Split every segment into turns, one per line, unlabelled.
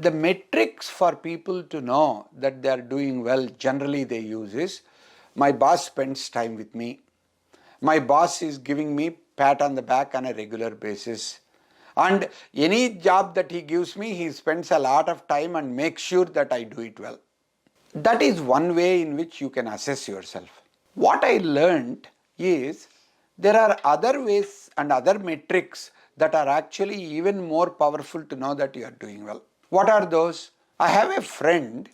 The metrics for people to know that they are doing well, generally they use is, my boss spends time with me. My boss is giving me pat on the back on a regular basis. And any job that he gives me, he spends a lot of time and makes sure that I do it well. That is one way in which you can assess yourself. What I learned is there are other ways and other metrics that are actually even more powerful to know that you are doing well. What are those? I have a friend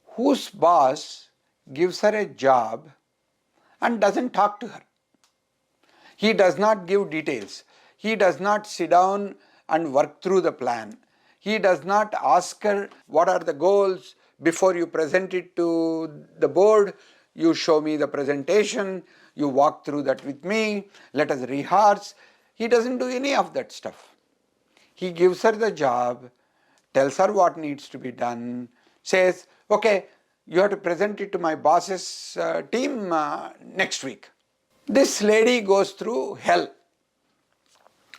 whose boss gives her a job and doesn't talk to her. He does not give details. He does not sit down and work through the plan. He does not ask her what are the goals before you present it to the board. You show me the presentation, you walk through that with me, let us rehearse. He doesn't do any of that stuff. He gives her the job, tells her what needs to be done, says, okay, you have to present it to my boss's team next week. This lady goes through hell.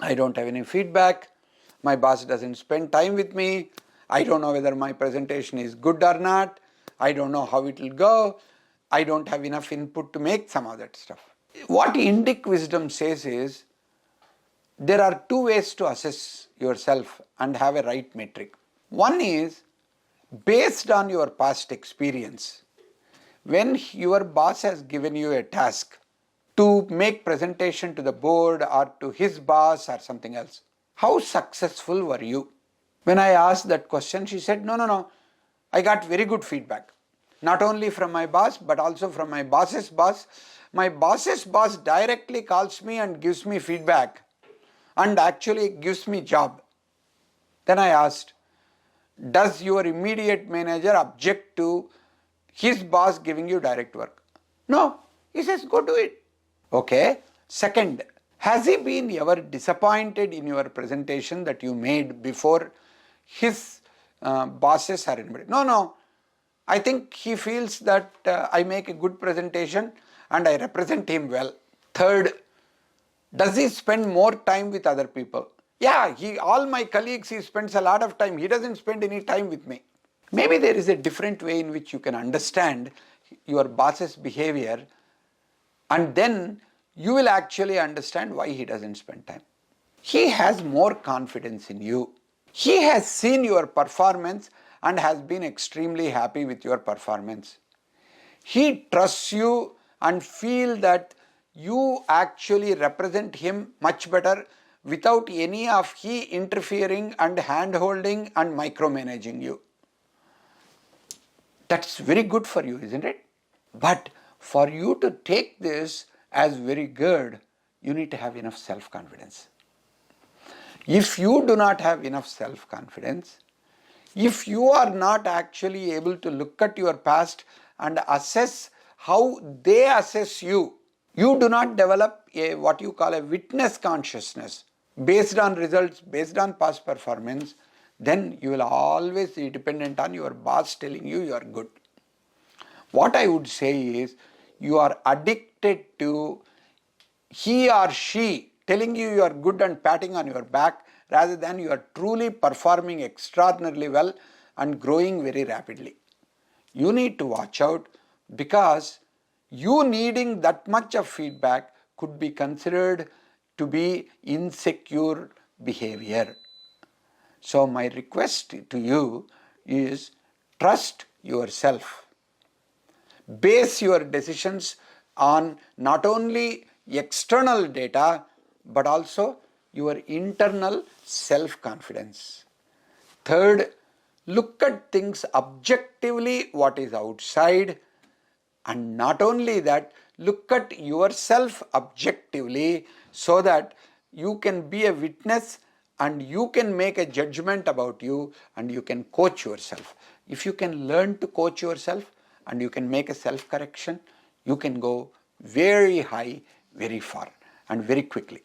I don't have any feedback. My boss doesn't spend time with me. I don't know whether my presentation is good or not. I don't know how it will go. I don't have enough input to make some of that stuff. What Indic wisdom says is, there are two ways to assess yourself and have a right metric. One is based on your past experience. When your boss has given you a task to make presentation to the board or to his boss or something else, how successful were you? When I asked that question, she said, no, I got very good feedback. Not only from my boss, but also from my boss's boss. My boss's boss directly calls me and gives me feedback and actually gives me job. Then I asked, does your immediate manager object to his boss giving you direct work? No. He says, go do it. Okay. Second, has he been ever disappointed in your presentation that you made before his bosses or anybody? No. I think he feels that I make a good presentation and I represent him well. Third, does he spend more time with other people? Yeah, all my colleagues, he spends a lot of time. He doesn't spend any time with me. Maybe there is a different way in which you can understand your boss's behavior, and then you will actually understand why he doesn't spend time. He has more confidence in you. He has seen your performance and has been extremely happy with your performance. He trusts you and feels that you actually represent him much better without any of he interfering and hand-holding and micromanaging you. That's very good for you, isn't it? But for you to take this as very good, you need to have enough self-confidence. If you do not have enough self-confidence, if you are not actually able to look at your past and assess how they assess you, you do not develop what you call a witness consciousness based on results, based on past performance, then you will always be dependent on your boss telling you you are good. What I would say is, you are addicted to he or she telling you you are good and patting on your back rather than you are truly performing extraordinarily well and growing very rapidly. You need to watch out, because you needing that much of feedback could be considered to be insecure behavior. So my request to you is, trust yourself. Base your decisions on not only external data but also your internal self-confidence. Third, look at things objectively, what is outside, and not only that, look at yourself objectively so that you can be a witness and you can make a judgment about you and you can coach yourself. If you can learn to coach yourself and you can make a self-correction, you can go very high, very far and very quickly.